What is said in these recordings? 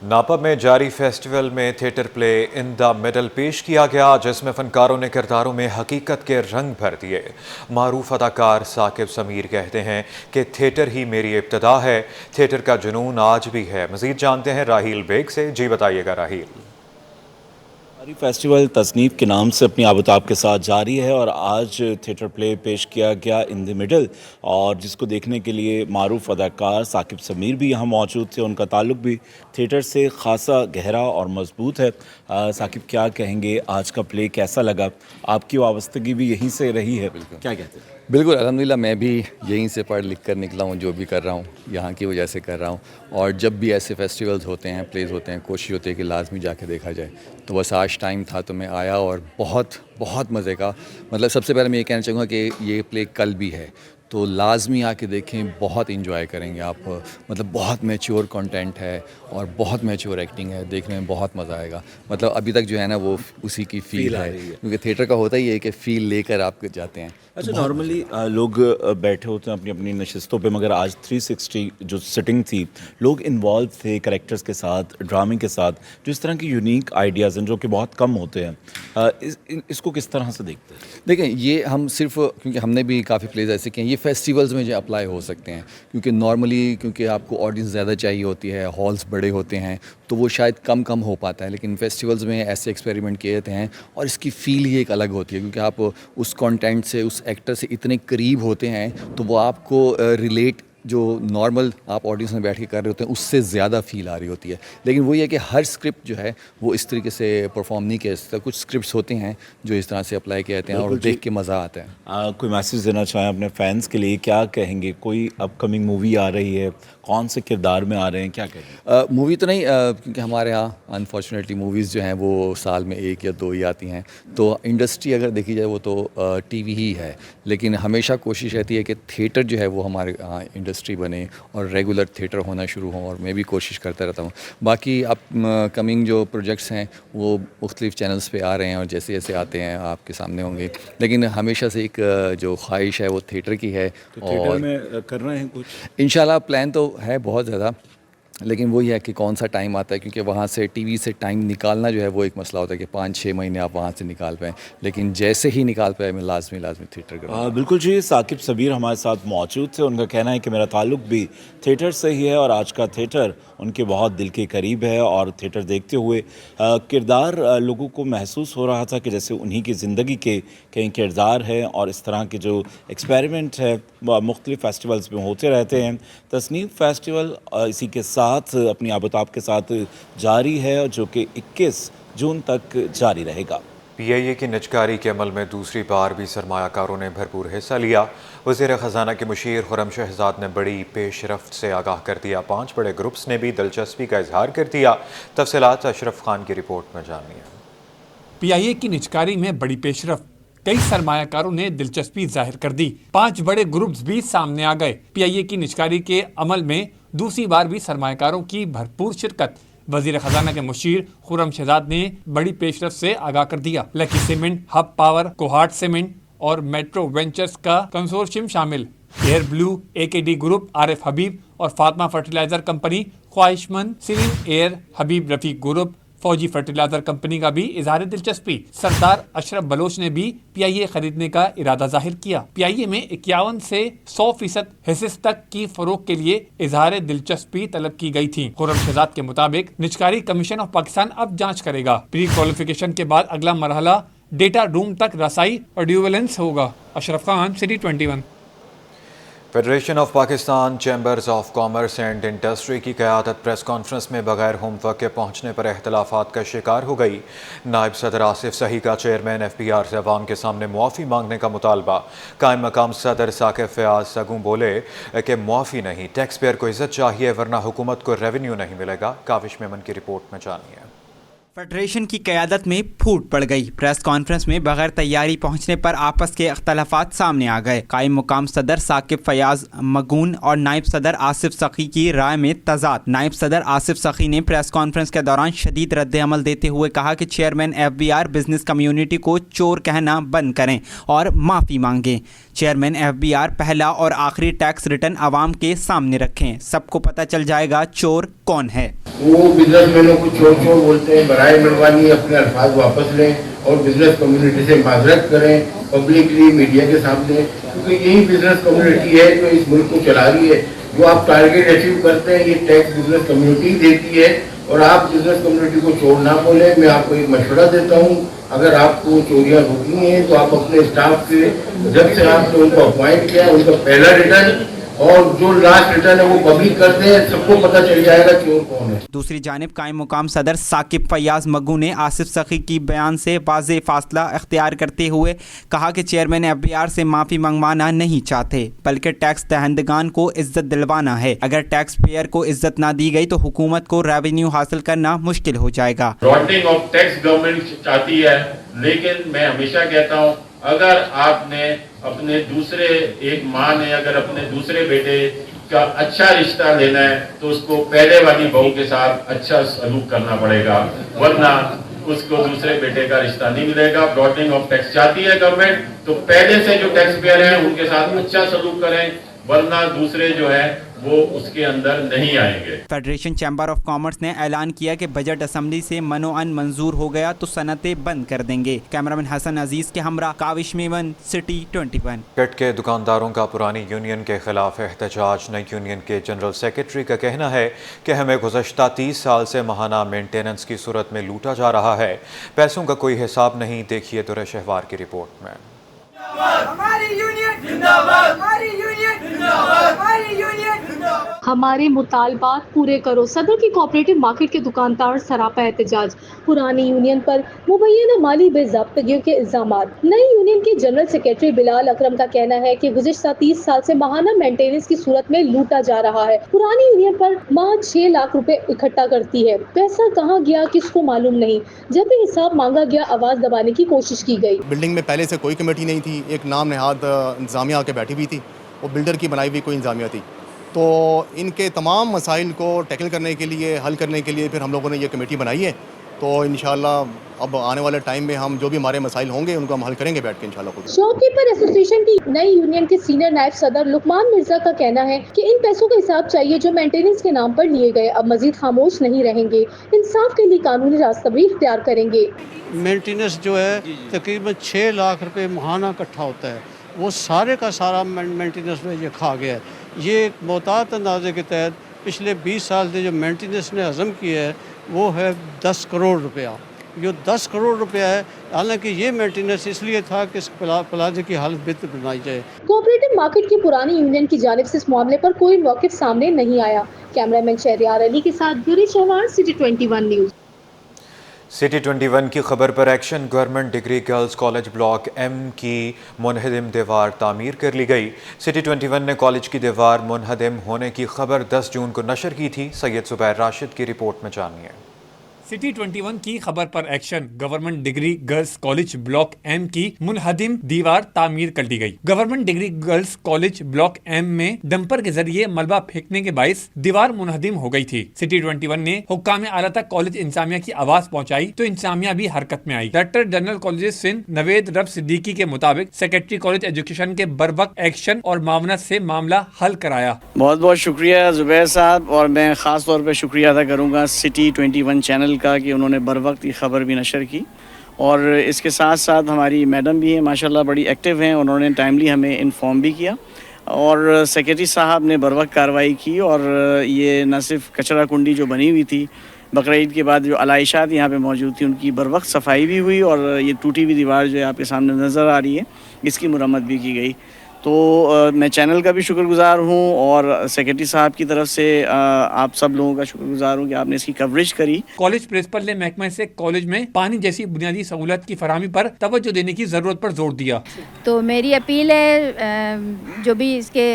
ناپا میں جاری فیسٹیول میں theatre play in the middle پیش کیا گیا، جس میں فنکاروں نے کرداروں میں حقیقت کے رنگ بھر دیے۔ معروف اداکار ثاقب سمیر کہتے ہیں کہ تھیٹر ہی میری ابتدا ہے، تھیٹر کا جنون آج بھی ہے۔ مزید جانتے ہیں راہیل بیگ سے۔ جی بتائیے گا راہیل۔ فیسٹیول تصنیف کے نام سے اپنی آبتاب کے ساتھ جاری ہے اور آج تھیٹر پلے پیش کیا گیا ان دی مڈل، اور جس کو دیکھنے کے لیے معروف اداکار ثاقب سمیر بھی یہاں موجود تھے۔ ان کا تعلق بھی تھیٹر سے خاصا گہرا اور مضبوط ہے۔ ثاقب، کیا کہیں گے، آج کا پلے کیسا لگا؟ آپ کی وابستگی بھی یہیں سے رہی ہے، کیا کہتے ہیں؟ بالکل، الحمدللہ میں بھی یہیں سے پڑھ لکھ کر نکلا ہوں، جو بھی کر رہا ہوں یہاں کی وجہ سے کر رہا ہوں، اور جب بھی ایسے فیسٹیولز ہوتے ہیں، پلیز ہوتے ہیں، کوشش ہوتی ہے کہ لازمی جا کے دیکھا جائے۔ تو بس آج ٹائم تھا تو میں آیا اور بہت مزے کا، مطلب سب سے پہلے میں یہ کہنا چاہوں گا کہ یہ پلے کل بھی ہے تو لازمی آ کے دیکھیں، بہت انجوائے کریں گے آپ۔ مطلب بہت میچور کنٹینٹ ہے اور بہت میچور ایکٹنگ ہے، دیکھنے میں بہت مزہ آئے گا۔ مطلب ابھی تک جو ہے نا وہ اسی کی فیل ہے، کیونکہ تھیٹر کا ہوتا ہی ہے کہ فیل لے کر آپ جاتے ہیں۔ اچھا، نارملی لوگ بیٹھے ہوتے ہیں اپنی اپنی نشستوں پہ، مگر آج 360 جو سٹنگ تھی، لوگ انوالو تھے کریکٹرز کے ساتھ، ڈرامے کے ساتھ، جو اس طرح کی یونیک آئیڈیاز ہیں جو کہ بہت کم ہوتے ہیں، اس کو کس طرح سے دیکھتے ہیں؟ دیکھیں، یہ ہم صرف کیونکہ ہم نے بھی کافی پلیز ایسے کیے ہیں، یہ فیسٹیولز میں جو اپلائی ہو سکتے ہیں، کیونکہ نارملی کیونکہ آپ کو آڈینس زیادہ چاہیے ہوتی ہے، ہالز بڑے ہوتے ہیں تو وہ شاید کم ہو پاتا ہے، لیکن فیسٹیولز میں ایسے ایکسپیریمنٹ کیے جاتے ہیں اور اس کی فیل ہی ایک الگ ہوتی ہے، کیونکہ آپ اس کانٹینٹ سے، اس ایکٹر سے اتنے قریب ہوتے ہیں تو وہ آپ کو ریلیٹ جو نارمل آپ آڈینس میں بیٹھ کے کر رہے ہوتے ہیں اس سے زیادہ فیل آ رہی ہوتی ہے۔ لیکن وہ یہ کہ ہر اسکرپٹ جو ہے وہ اس طریقے سے پرفارم نہیں کیا جاتا، کچھ اسکرپٹس ہوتے ہیں جو اس طرح سے اپلائی کیے جاتے ہیں اور دیکھ کے مزہ آتا ہے۔ کوئی میسیج دینا چاہیں اپنے فینس کے لیے، کیا کہیں گے؟ کوئی اپ کمنگ مووی آ رہی ہے، کون سے کردار میں آ رہے ہیں، کیا کہیں گے؟ مووی تو نہیں، کیونکہ ہمارے ہاں انفارچونیٹلی موویز جو ہیں وہ سال میں 1 یا 2 ہی آتی ہیں، تو انڈسٹری اگر دیکھی جائے وہ تو ٹی وی ہی ہے، لیکن ہمیشہ کوشش رہتی ہے کہ تھیٹر جو ہے وہ ہمارے انڈسٹری بنے اور ریگولر تھیٹر ہونا شروع ہوں، اور میں بھی کوشش کرتا رہتا ہوں۔ باقی اب کمنگ جو پروجیکٹس ہیں وہ مختلف چینلز پہ آ رہے ہیں اور جیسے جیسے آتے ہیں آپ کے سامنے ہوں گے، لیکن ہمیشہ سے ایک جو خواہش ہے وہ تھیٹر کی ہے، تھیٹر میں کر رہے ہیں کچھ؟ انشاءاللہ پلان تو ہے بہت زیادہ، لیکن وہی ہے کہ کون سا ٹائم آتا ہے، کیونکہ وہاں سے ٹی وی سے ٹائم نکالنا جو ہے وہ ایک مسئلہ ہوتا ہے کہ 5-6 مہینے آپ وہاں سے نکال پائیں، لیکن جیسے ہی نکال پائے میں لازمی تھیٹر کروں۔ بالکل جی، ثاقب سمیر ہمارے ساتھ موجود تھے۔ ان کا کہنا ہے کہ میرا تعلق بھی تھیٹر سے ہی ہے اور آج کا تھیٹر ان کے بہت دل کے قریب ہے، اور تھیٹر دیکھتے ہوئے کردار لوگوں کو محسوس ہو رہا تھا کہ جیسے انہی کی زندگی کے کئی کردار ہیں، اور اس طرح کے جو ایکسپیریمنٹ ہے مختلف فیسٹیولز میں ہوتے رہتے ہیں۔ تصنیف فیسٹیول اسی کے ساتھ اپنی آبتاب کے ساتھ جاری ہے، جو کہ 21 جون تک جاری رہے گا۔ پی آئی اے کی نجکاری کے عمل میں دوسری بار بھی سرمایہ کاروں نے بھرپور حصہ لیا۔ وزیر خزانہ کے مشیر خرم شہزاد نے بڑی پیش رفت سے آگاہ کر دیا۔ 5 بڑے گروپس نے بھی دلچسپی کا اظہار کر دیا۔ تفصیلات اشرف خان کی رپورٹ میں جانیے۔ پی آئی اے کی نجکاری میں بڑی پیش رفت، کئی سرمایہ کاروں نے دلچسپی ظاہر کر دی۔ 5 بڑے گروپس بھی سامنے آ گئے۔ پی آئی اے کی نجکاری کے عمل میں دوسری بار بھی سرمایہ کاروں کی بھرپور شرکت۔ وزیر خزانہ کے مشیر خرم شہزاد نے بڑی پیش رفت سے آگاہ کر دیا۔ Lucky Cement, Hub Power, Kohat Cement اور میٹرو وینچرز کا کنسورشیم شامل، Air Blue, A K D group, عارف حبیب اور فاطمہ فرٹیلائزر کمپنی، خواہش مند، سیلین ایئر، حبیب رفیق گروپ، فوجی فرٹیلائزر کمپنی کا بھی اظہار دلچسپی۔ سردار اشرف بلوچ نے بھی پی آئی اے خریدنے کا ارادہ ظاہر کیا۔ پی آئی اے میں 51 سے 100% حصص تک کی فروخت کے لیے اظہار دلچسپی طلب کی گئی تھی۔ خرم شہزاد کے مطابق نجکاری کمیشن آف پاکستان اب جانچ کرے گا۔ پری کوالیفیکیشن کے بعد اگلا مرحلہ ڈیٹا روم تک رسائی اور ڈیو ویلنس ہوگا۔ Ashraf Khan, City 21۔ Federation of Pakistan Chambers of Commerce and Industry کی قیادت پریس کانفرنس میں بغیر ہوم ورک کے پہنچنے پر اختلافات کا شکار ہو گئی۔ نائب صدر آصف سخی کا چیئرمین ایف بی آر سے عوام کے سامنے معافی مانگنے کا مطالبہ۔ قائم مقام صدر ثاقب فیاض سگوں بولے کہ معافی نہیں، ٹیکس پیئر کو عزت چاہیے ورنہ حکومت کو ریونیو نہیں ملے گا۔ کاوش میمن کی رپورٹ میں جانیے۔ فیڈریشن کی قیادت میں پھوٹ پڑ گئی۔ پریس کانفرنس میں بغیر تیاری پہنچنے پر آپس کے اختلافات سامنے آ گئے۔ قائم مقام صدر ثاقب فیاض مگون اور نائب صدر آصف سخی کی رائے میں تضاد۔ نائب صدر آصف سخی نے پریس کانفرنس کے دوران شدید رد عمل دیتے ہوئے کہا کہ chairman F B R business community کو چور کہنا بند کریں اور معافی مانگیں۔ چیئرمین ایف بی آر پہلا اور آخری ٹیکس ریٹرن عوام کے سامنے رکھیں، سب کو پتہ چل جائے گا چور کون ہے۔ वो बिजनेसमैनों को चोर चोर बोलते हैं, बराए मेहरबानी अपने अल्फाज वापस लें और बिजनेस कम्युनिटी से माजरत करें पब्लिकली मीडिया के सामने, क्योंकि यही बिजनेस कम्युनिटी है जो इस मुल्क को चला रही है। जो आप टारगेट अचीव करते हैं ये टैक्स बिजनेस कम्युनिटी देती है, और आप बिजनेस कम्युनिटी को चोर ना बोले। मैं आपको एक मशवरा देता हूँ, अगर आपको चोरियाँ रोकनी है तो आप अपने स्टाफ से जब से आपने उनको अपॉइंट किया उनका पहला रिटर्न और जो लास्ट रिटर्न है वो पब्लिक करते हैं, सबको पता चल जाएगा चोर कौन है। दूसरी जानिब कायम मुकाम सदर साकिब फयाज मग्गू ने आसिफ सखी की बयान से वाज़ेह फासला इख्तियार करते हुए कहा कि चेयरमैन FBR से माफ़ी मंगवाना नहीं चाहते, बल्कि टैक्स दहंदगान को इज्जत दिलवाना है। अगर टैक्स पेयर को इज्जत ना दी गई तो हुकूमत को रेवेन्यू हासिल करना मुश्किल हो जाएगा। ब्रॉडनिंग ऑफ टैक्स गवर्नमेंट चाहती है, लेकिन मैं हमेशा कहता हूँ अगर आपने अपने दूसरे एक माँ ने अगर अपने दूसरे बेटे का अच्छा रिश्ता लेना है तो उसको पहले वाली बहू के साथ अच्छा सलूक करना पड़ेगा, वरना उसको दूसरे बेटे का रिश्ता नहीं मिलेगा। ब्रॉडनिंग ऑफ टैक्स चाहती है गवर्नमेंट तो पहले से जो टैक्स पेयर हैं उनके साथ अच्छा सलूक करें, वरना दूसरे जो है वो उसके अंदर नहीं आएंगे। फेडरेशन चैम्बर ऑफ कॉमर्स ने ऐलान किया कि बजट असम्बली से मनोअन मंजूर हो गया तो सनतें बंद कर देंगे। कैमरामैन हसन अजीज के हमरा काविश मेमन, सिटी 21। कट के दुकानदारों का पुरानी यूनियन के खिलाफ एहतजाज। नई यूनियन के जनरल सेक्रेटरी का कहना है कि हमें गुज़श्ता 30 साल से माहाना मेंटेनेंस की सूरत में लूटा जा रहा है, पैसों का कोई हिसाब नहीं। देखिए दुर्र शहवार की रिपोर्ट में। हमारी यूनियन जिंदाबाद, हमारी यूनियन जिंदाबाद, हमारी यूनियन जिंदाबाद। हमारे मुतालबात पूरे करो। सदर की कोऑपरेटिव मार्केट के दुकानदार सरापा एहतजाज। पुरानी यूनियन पर मुबैना माली बेज़ाब्तगियों के इल्जामात। नई यूनियन के जनरल सेक्रेटरी बिलाल अकरम का कहना है कि गुज़िश्ता 30 साल से माहाना मेंटेनेंस की सूरत में लूटा जा रहा है। पुरानी यूनियन पर माह 6 लाख रुपए इकट्ठा करती है, पैसा कहाँ गया किसको मालूम नहीं। जब भी हिसाब मांगा गया आवाज़ दबाने की कोशिश की गई। बिल्डिंग में पहले से कोई कमेटी नहीं थी, एक नाम नहाद इंतज़ामिया आके बैठी हुई थी, वो बिल्डर की बनाई हुई कोई इंतज़ामिया थी। तो इनके तमाम मसाइल को टैकल करने के लिए, हल करने के लिए फिर हम लोगों ने ये कमेटी बनाई है। तो इंशाल्लाह अब आने वाले टाइम में हम जो भी हमारे मसाइल होंगे उनको हम हल करेंगे बैठ के इंशाल्लाह खुद। शॉपकीपर एसोसिएशन की नई यूनियन के सीनियर नायब सदर लुकमान मिर्जा का कहना है कि इन पैसों का हिसाब चाहिए जो मेंटेनेंस के नाम पर लिए गए। अब मजीद खामोश नहीं रहेंगे, इंसाफ के लिए कानूनी रास्ता भी इख्तियार करेंगे। मेंटेनेंस जो है तकरीबन 6 लाख रुपए माहाना इकट्ठा होता है, वो सारे का सारा मेंटेनेंस में ये खा गया है। ये एक मोहतात अंदाजे के तहत पिछले 20 साल से जो मेंटेनेंस ने हज़म किया है वो है 10 करोड़ रुपया। ये 10 करोड़ रुपया है, हालांकि ये मेंटेनेंस इसलिए था कि इस प्लाजे की हालत बेहतर बनाई जाए। कोऑपरेटिव मार्केट की पुरानी यूनियन की जानिब से इस मामले पर कोई मौक़िफ़ सामने नहीं आया। कैमरामैन शहरियार अली के साथ गुरी शहवार, सिटी 21 न्यूज़। सिटी 21 की खबर पर action. Government degree girls college block M की मुनहदिम दीवार तामीर कर ली गई। सिटी 21 ने कॉलेज की दीवार मुनहदिम होने की खबर 10 जून को नशर की थी। सैयद जुबैर राशिद की रिपोर्ट में जानिए। सिटी 21 की खबर पर action. Government degree girls college block M की मुनहदिम दीवार तामीर कर दी गई। Government degree girls college block M में डंपर के जरिए मलबा फेंकने के बाइस दीवार मुनहदिम हो गई थी। सिटी 21 ने हुक्काम आला तक कॉलेज इंतजामिया की आवाज पहुंचाई तो इंतजामिया भी हरकत में आई। Director general college Sindh Naveed Rab Siddiqui के मुताबिक सेक्रेटरी कॉलेज एजुकेशन के बरवक्त एक्शन और मावनत से मामला हल कराया। बहुत बहुत शुक्रिया जुबैर साहब, और मैं ख़ास तौर पर शुक्रिया अदा करूँगा सिटी 21 चैनल का कि उन्होंने बर वक्त ये ख़बर भी नशर की। और इसके साथ साथ हमारी मैडम भी हैं, माशाल्लाह बड़ी एक्टिव हैं, उन्होंने टाइमली हमें इन्फॉर्म भी किया और सेक्रेटरी साहब ने बर वक्त कार्रवाई की। और ये न सिर्फ कचरा कुंडी जो बनी हुई थी बकरीद के बाद जो अलाइशात यहाँ पे मौजूद थी उनकी बर वक्त सफाई भी हुई और ये टूटी हुई दीवार जो है आपके सामने नज़र आ रही है इसकी मुरम्मत भी की गई। तो मैं चैनल का भी शुक्रगुज़ार हूँ और सेक्रेटरी साहब की तरफ से आप सब लोगों का शुक्रगुज़ार हूँ कि आपने इसकी कवरेज करी। कॉलेज प्रिंसिपल ने महकमे से कॉलेज में पानी जैसी बुनियादी सहूलत की फराहमी पर तवज्जो देने की ज़रूरत पर जोर दिया। तो मेरी अपील है जो भी इसके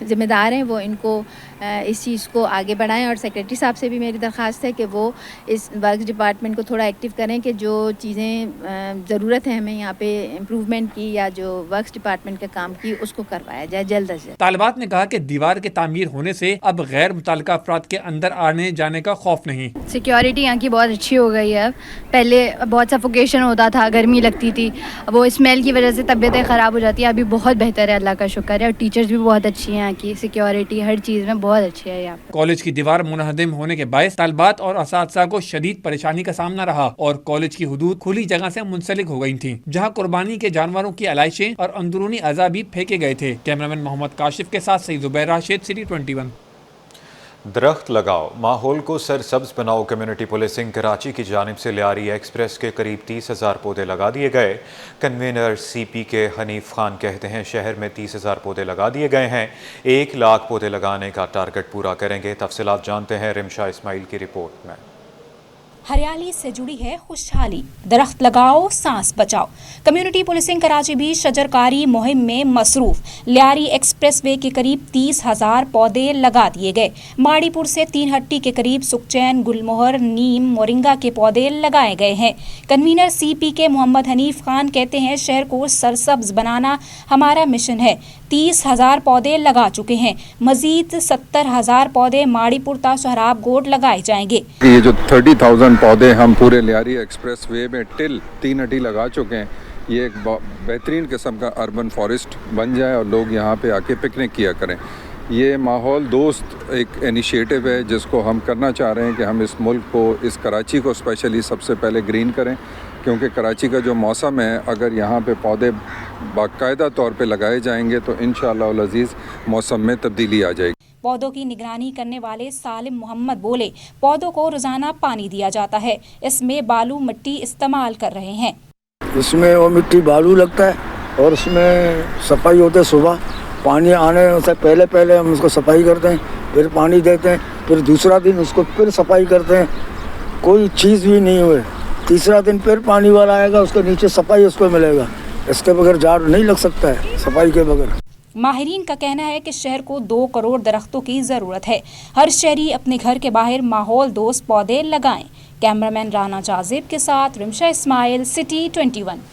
ज़िम्मेदार हैं वो इनको इस चीज़ को आगे बढ़ाएं और सेक्रेटरी साहब से भी मेरी दरख्वास्त है कि वो इस वर्क डिपार्टमेंट को थोड़ा एक्टिव करें कि जो चीज़ें ज़रूरत है हमें यहाँ पे इम्प्रूवमेंट की या जो वर्क डिपार्टमेंट का काम कि उसको करवाया जाए जल्द से जल्द। तालिबात ने कहा कि दीवार के तामीर होने से अब गैर मुतल्लिका अफराद के अंदर आने जाने का खौफ नहीं। सिक्योरिटी यहाँ की बहुत अच्छी हो गई है। पहले बहुत सफोकेशन होता था, गर्मी लगती थी, वो स्मेल की वजह से तबीयतें ख़राब हो जाती है। अभी बहुत बेहतर है, अल्लाह का शुक्र है। और टीचर्स भी बहुत अच्छी हैं, यहाँ की सिक्योरिटी हर चीज़ में बहुत अच्छी है यहाँ। कॉलेज की दीवार मुनहदम होने के बायस तालिबात और असातिज़ा को शदीद परेशानी का सामना रहा और कॉलेज की हुदूद खुली जगह से मुंसलिक हो गई थी, जहाँ कुर्बानी के जानवरों की आलाइशें और अंदरूनी अज़ा भी फेंके गए थे। कैमरामैन मोहम्मद काशिफ के साथ सईद ज़ुबैर राशिद, सिटी 21। दरख्त लगाओ, माहौल को सरसब्ज बनाओ कम्युनिटी पुलिसिंग कराची की जानिब से लियारी एक्सप्रेस के करीब 30,000 पौधे लगा दिए गए। कन्वीनर CP के हनीफ खान कहते हैं शहर में 30,000 पौधे लगा दिए गए हैं, 1 लाख पौधे लगाने का टारगेट पूरा करेंगे। तफसीलात जानते हैं रिमशा इस्माइल की रिपोर्ट में। हरियाली से जुड़ी है खुशहाली, दरख्त लगाओ सांस बचाओ। कम्युनिटी पुलिसिंग कराची भी शजरकारी मुहिम में मसरूफ। लियारी एक्सप्रेसवे के करीब 30,000 पौधे लगा दिए गए। माड़ीपुर से 3 हट्टी के करीब सुखचैन, गुलमोहर, नीम, मोरिंगा के पौधे लगाए गए हैं। कन्वीनर CP के मोहम्मद हनीफ खान कहते हैं शहर को सरसब्ज बनाना हमारा मिशन है। 30,000 पौधे लगा चुके हैं, मजीद 70,000 पौधे माड़ीपुर ता सोहराब गोड लगाए जाएंगे। ये जो 30,000 पौधे हम पूरे लियारी एक्सप्रेस वे में टिल 3 हटी लगा चुके हैं, ये एक बेहतरीन किस्म का अर्बन फॉरेस्ट बन जाए और लोग यहाँ पे आके पिकनिक किया करें। ये माहौल दोस्त एक इनिशिएटिव है जिसको हम करना चाह रहे हैं कि हम इस मुल्क को, इस कराची को स्पेशली सबसे पहले ग्रीन करें, क्योंकि कराची का जो मौसम है अगर यहाँ पे पौधे बाकायदा तौर पे लगाए जाएंगे तो इंशाअल्लाह अज़ीज़ मौसम में तब्दीली आ जाएगी। पौधों की निगरानी करने वाले सालिम मोहम्मद बोले पौधों को रोजाना पानी दिया जाता है, इसमें बालू मिट्टी इस्तेमाल कर रहे हैं। इसमें वो मिट्टी बालू लगता है और उसमें सफाई होते है। सुबह पानी आने से पहले हम उसको सफाई करते हैं, फिर पानी देते हैं, फिर दूसरा दिन उसको फिर सफाई करते हैं। कोई चीज़ भी नहीं हुए, तीसरा दिन फिर पानी वाला आएगा, उसके नीचे सफाई उसको मिलेगा। इसके बगैर झाड़ नहीं लग सकता है, सफाई के बगैर। माहिरीन का कहना है कि शहर को 2 करोड़ दरख्तों की ज़रूरत है। हर शहरी अपने घर के बाहर माहौल दोस्त पौधे लगाएं। कैमरामैन राना जाजिब के साथ रिमशा इस्माइल, सिटी 21।